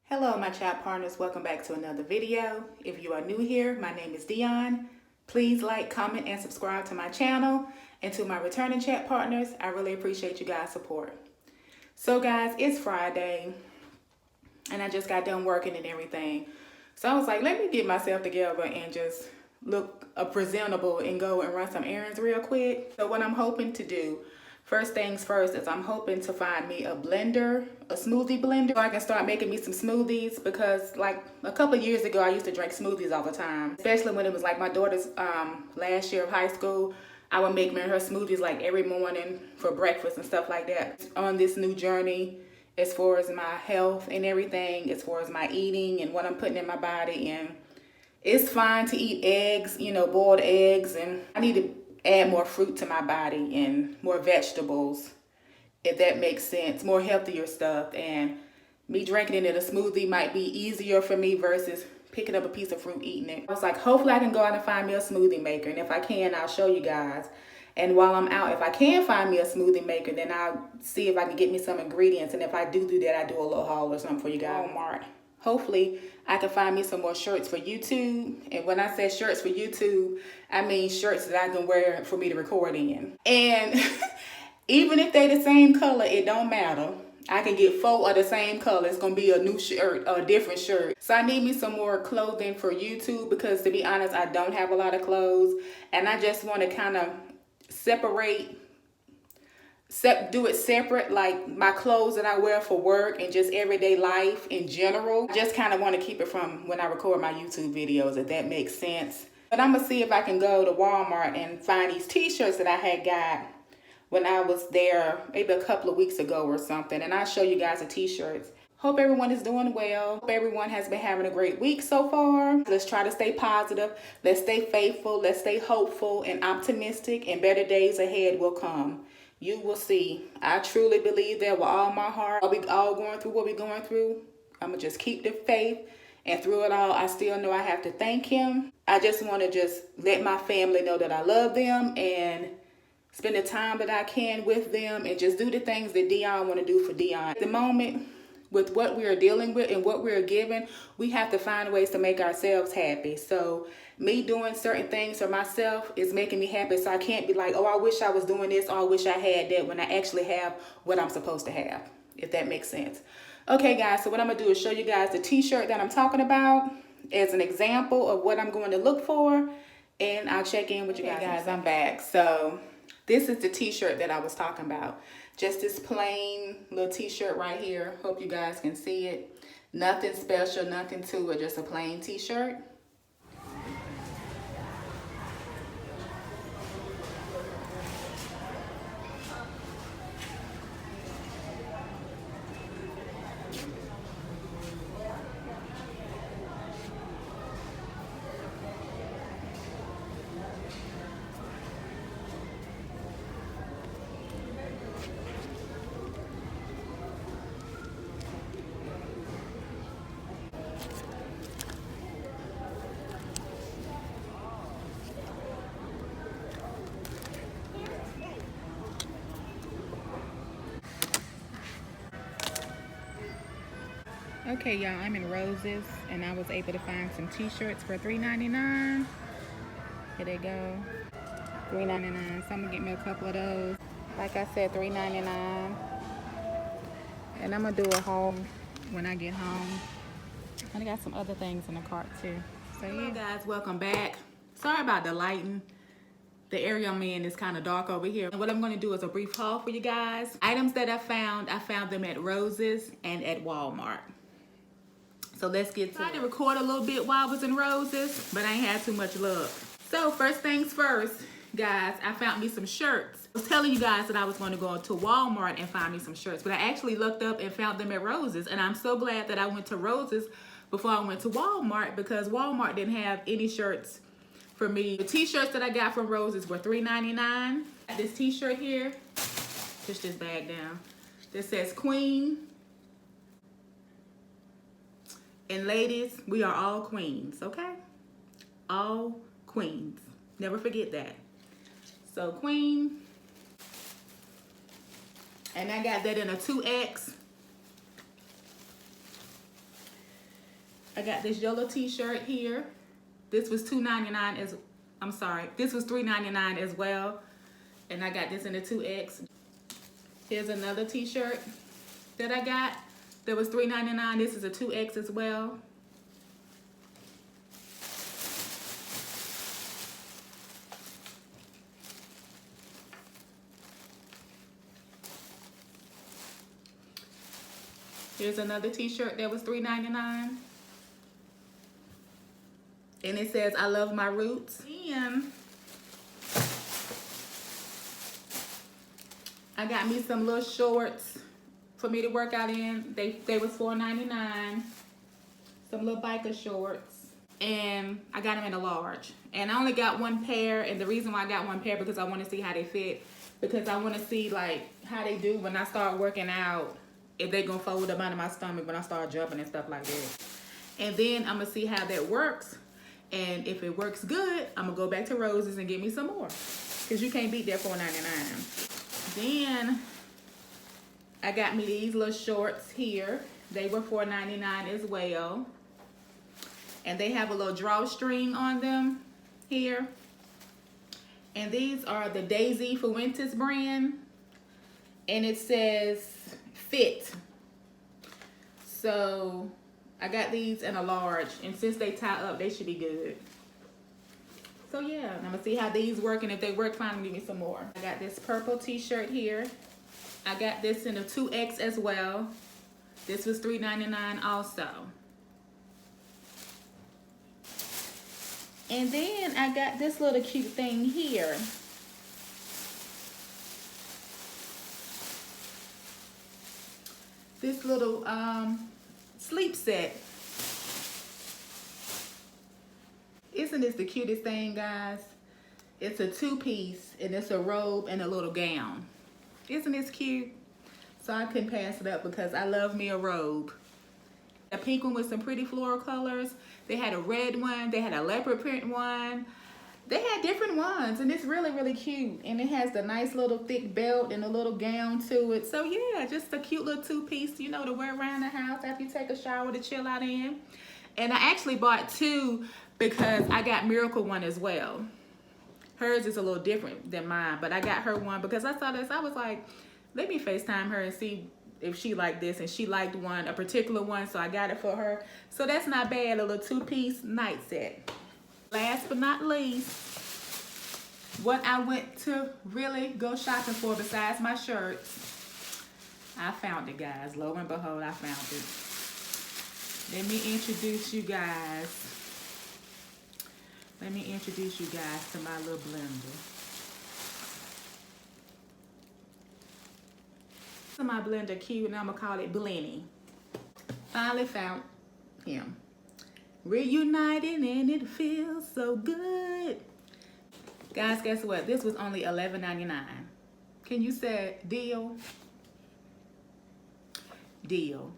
Hello my chat partners, welcome back to another video. If you are new here, my name is Dion. Please like, comment, and subscribe to my channel. And to my returning chat partners, I really appreciate you guys' support. So guys, it's Friday and I just got done working and everything. So I was like, let me get myself together and just look presentable and go and run some errands real quick. So what I'm hoping to do, first things first, is I'm hoping to find me a blender, a smoothie blender, so I can start making me some smoothies, because like a couple of years ago, I used to drink smoothies all the time, especially when it was like my daughter's last year of high school. I would make her smoothies like every morning for breakfast and stuff like that. On this new journey, as far as my health and everything, as far as my eating and what I'm putting in my body, and it's fine to eat eggs, you know, boiled eggs, and I need to add more fruit to my body and more vegetables, if that makes sense, more healthier stuff. And me drinking it in a smoothie might be easier for me versus picking up a piece of fruit, eating it. I was like, hopefully I can go out and find me a smoothie maker, and if I can, I'll show you guys. And while I'm out, if I can find me a smoothie maker, then I'll see if I can get me some ingredients, and if I do that, I do a little haul or something for you guys. Walmart. Hopefully I can find me some more shirts for YouTube. And when I say shirts for YouTube, I mean shirts that I can wear for me to record in. And even if they the same color, it don't matter. I can get 4 of the same color. It's gonna be a new shirt, a different shirt. So I need me some more clothing for YouTube, because to be honest, I don't have a lot of clothes, and I just want to kind of do it separate, like my clothes that I wear for work and just everyday life in general. I just kind of want to keep it from when I record my YouTube videos, if that makes sense. But I'm gonna see if I can go to Walmart and find these t-shirts that I had got when I was there maybe a couple of weeks ago or something, and I'll show you guys the t-shirts. Hope everyone is doing well. Hope everyone has been having a great week so far. Let's try to stay positive. Let's stay faithful. Let's stay hopeful and optimistic, and better days ahead will come. You will see. I truly believe that with all my heart. Are we all going through what we're going through? I'm going to just keep the faith. And through it all, I still know I have to thank him. I just want to just let my family know that I love them and spend the time that I can with them, and just do the things that Dion want to do for Dion. At the moment, with what we are dealing with and what we're given, we have to find ways to make ourselves happy. So me doing certain things for myself is making me happy. So I can't be like, oh, I wish I was doing this, or I wish I had that, when I actually have what I'm supposed to have, if that makes sense. Okay, guys, so what I'm going to do is show you guys the t-shirt that I'm talking about as an example of what I'm going to look for, and I'll check in with you guys. Guys, I'm back. So this is the t-shirt that I was talking about. Just this plain little t-shirt right here. Hope you guys can see it. Nothing special, nothing to it, just a plain t-shirt. Okay, y'all, I'm in Roses, and I was able to find some t-shirts for $3.99. Here they go, $3.99. So I'm gonna get me a couple of those. Like I said, $3.99. And I'm gonna do a haul when I get home. And I got some other things in the cart too. So yeah, guys, welcome back. Sorry about the lighting. The area I'm in is kind of dark over here. And what I'm going to do is a brief haul for you guys. Items that I found them at Roses and at Walmart. So let's get to it. I tried to record a little bit while I was in Roses, but I ain't had too much luck. So first things first, guys, I found me some shirts. I was telling you guys that I was going to go to Walmart and find me some shirts, but I actually looked up and found them at Roses. And I'm so glad that I went to Roses before I went to Walmart, because Walmart didn't have any shirts for me. The t-shirts that I got from Roses were $3.99. This t-shirt here, push this bag down, that says Queen. And ladies, we are all queens, okay? All queens. Never forget that. So Queen. And I got that in a 2X. I got this yellow t-shirt here. This was $2.99 as, I'm sorry, this was $3.99 as well. And I got this in the 2X. Here's another t-shirt that I got that was $3.99. This is a 2X as well. Here's another t-shirt that was $3.99. And it says, I love my roots. And I got me some little shorts for me to work out in. They was $4.99. Some little biker shorts. And I got them in a large. And I only got one pair. And the reason why I got one pair because I want to see how they fit. Because I want to see like how they do when I start working out. If they gonna fold up under my stomach when I start jumping and stuff like that. And then I'm gonna see how that works. And if it works good, I'm gonna go back to Rose's and get me some more. Cause you can't beat that $4.99. Then I got me these little shorts here. They were $4.99 as well. And they have a little drawstring on them here. And these are the Daisy Fuentes brand. And it says fit. So I got these in a large, and since they tie up, they should be good. So yeah, I'm gonna see how these work, and if they work fine, give me some more. I got this purple t-shirt here. I got this in a 2X as well. This was $3.99 also. And then I got this little cute thing here. This little sleep set. Isn't this the cutest thing, guys? It's a 2-piece and it's a robe and a little gown. Isn't this cute? So I couldn't pass it up because I love me a robe. A pink one with some pretty floral colors. They had a red one. They had a leopard print one. They had different ones, and it's really, really cute. And it has the nice little thick belt and a little gown to it. So yeah, just a cute little 2-piece, you know, to wear around the house after you take a shower to chill out in. And I actually bought 2 because I got Miracle one as well. Hers is a little different than mine, but I got her one because I saw this. I was like, let me FaceTime her and see if she liked this. And she liked one, a particular one, so I got it for her. So that's not bad, a little 2-piece night set. Last but not least, what I went to really go shopping for besides my shirts, I found it, guys. Lo and behold, I found it. Let me introduce you guys. Let me introduce you guys to my little blender. So my blender cute, and I'm gonna call it Blenny. Finally found him. Reunited and it feels so good. Guys, guess what? This was only $11.99. Can you say deal? Deal.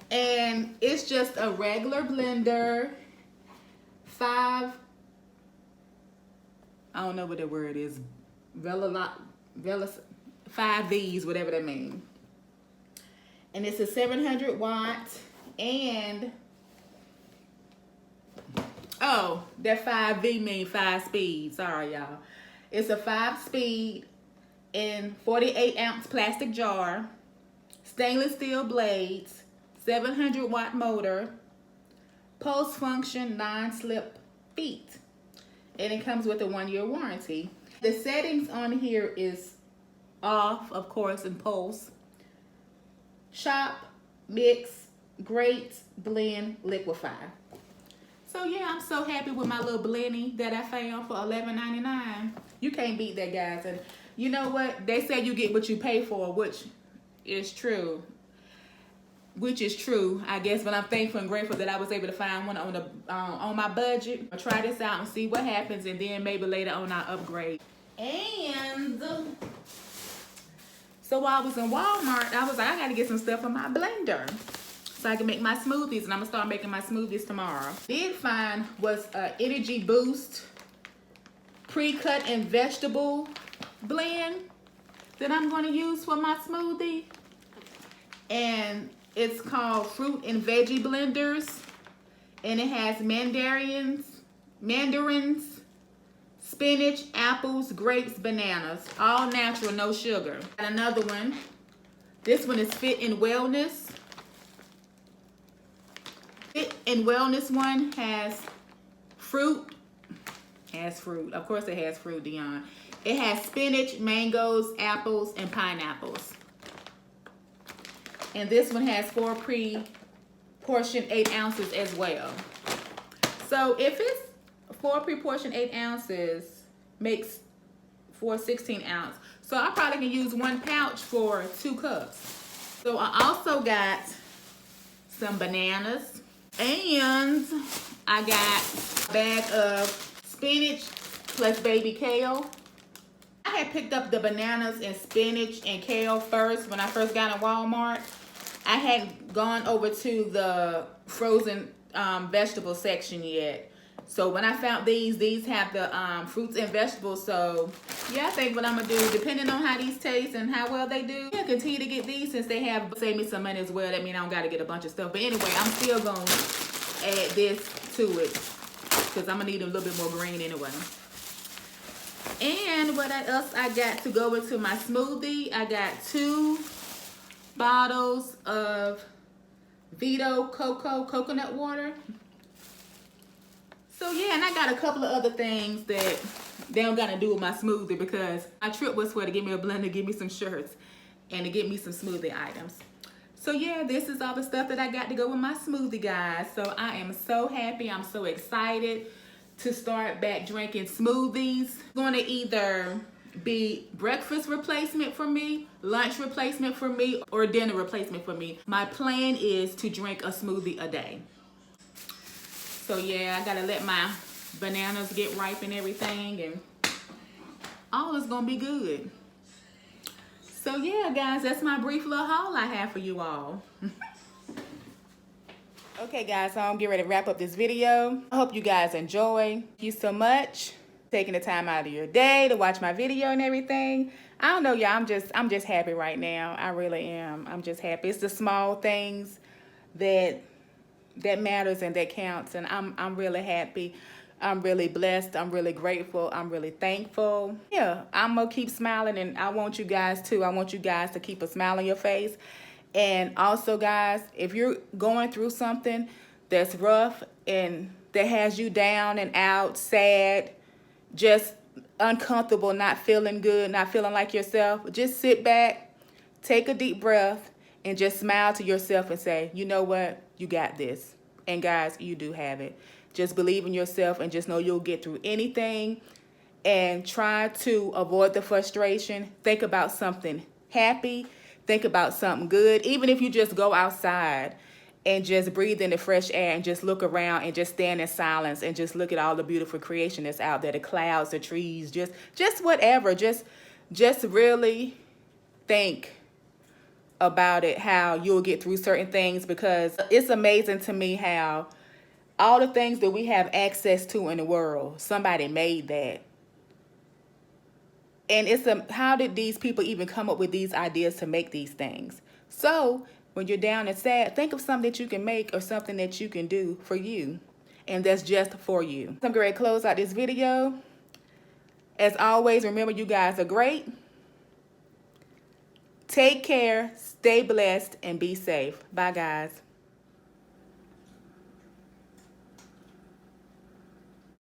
And it's just a regular blender. 5 don't know what the word is. 5 V's, whatever that means. And it's a 700 watt and oh, that 5V mean 5 speed. Sorry, y'all. It's a 5-speed in 48-ounce plastic jar, stainless steel blades, 700 watt motor, pulse function, non-slip feet. And it comes with a 1-year warranty. The settings on here is off, of course, and pulse, chop, mix, grate, blend, liquefy. So yeah, I'm so happy with my little Blenny that I found for $11.99. You can't beat that, guys. And you know what? They say you get what you pay for, which is true. I guess. But I'm thankful and grateful that I was able to find one on my budget. I'll try this out and see what happens, and then maybe later on I'll upgrade. And so while I was in Walmart, I was like, I gotta get some stuff for my blender so I can make my smoothies, and I'm gonna start making my smoothies tomorrow. Did find was a Energy Boost pre-cut and vegetable blend that I'm gonna use for my smoothie. And it's called Fruit and Veggie Blenders. And it has mandarins, spinach, apples, grapes, bananas. All natural, no sugar. And another one. This one is Fit and Wellness. Fit and Wellness one has fruit. Of course it has fruit, Dion. It has spinach, mangoes, apples, and pineapples. And this one has 4 pre-portioned 8 ounces as well. So if it's 4 pre-portioned 8 ounces, makes for 16 ounce. So I probably can use 1 pouch for 2 cups. So I also got some bananas. And I got a bag of spinach plus baby kale. I had picked up the bananas and spinach and kale first when I first got in Walmart. I hadn't gone over to the frozen vegetable section yet. So when I found these have the fruits and vegetables. So yeah, I think what I'm gonna do, depending on how these taste and how well they do, yeah, continue to get these since they have saved me some money as well. That means I don't gotta get a bunch of stuff. But anyway, I'm still gonna add this to it because I'm gonna need a little bit more green anyway. And what else I got to go into my smoothie? I got 2 bottles of Vito Coco coconut water. So yeah, and I got a couple of other things that they don't got to do with my smoothie because my trip was for to give me a blender, give me some shirts, and to get me some smoothie items. So yeah, this is all the stuff that I got to go with my smoothie, guys. So I am so happy. I'm so excited to start back drinking smoothies. It's going to either be breakfast replacement for me, lunch replacement for me, or dinner replacement for me. My plan is to drink a smoothie a day. So yeah, I gotta let my bananas get ripe and everything, and all is gonna be good. So yeah, guys, that's my brief little haul I have for you all. Okay, guys, so I'm getting ready to wrap up this video. I hope you guys enjoy. Thank you so much taking the time out of your day to watch my video and everything. I don't know, y'all, I'm just happy right now. I really am. I'm just happy. It's the small things that matters and that counts, and I'm really happy. I'm really blessed. I'm really grateful. I'm really thankful. Yeah, I'm gonna keep smiling, and I want you guys to. I want you guys to keep a smile on your face. And also, guys, if you're going through something that's rough and that has you down and out, sad, just uncomfortable, not feeling good, not feeling like yourself, just sit back, take a deep breath, and just smile to yourself and say, you know what? You got this. And guys, you do have it. Just believe in yourself and just know you'll get through anything. And try to avoid the frustration. Think about something happy. Think about something good. Even if you just go outside and just breathe in the fresh air and just look around and just stand in silence and just look at all the beautiful creation that's out there, the clouds, the trees, just whatever. Just really think about it, how you'll get through certain things, because it's amazing to me how all the things that we have access to in the world, somebody made that. And how did these people even come up with these ideas to make these things? So when you're down and sad, think of something that you can make or something that you can do for you, and that's just for you. I'm going to close out this video. As always, remember, you guys are great. Take care, stay blessed, and be safe. Bye, guys.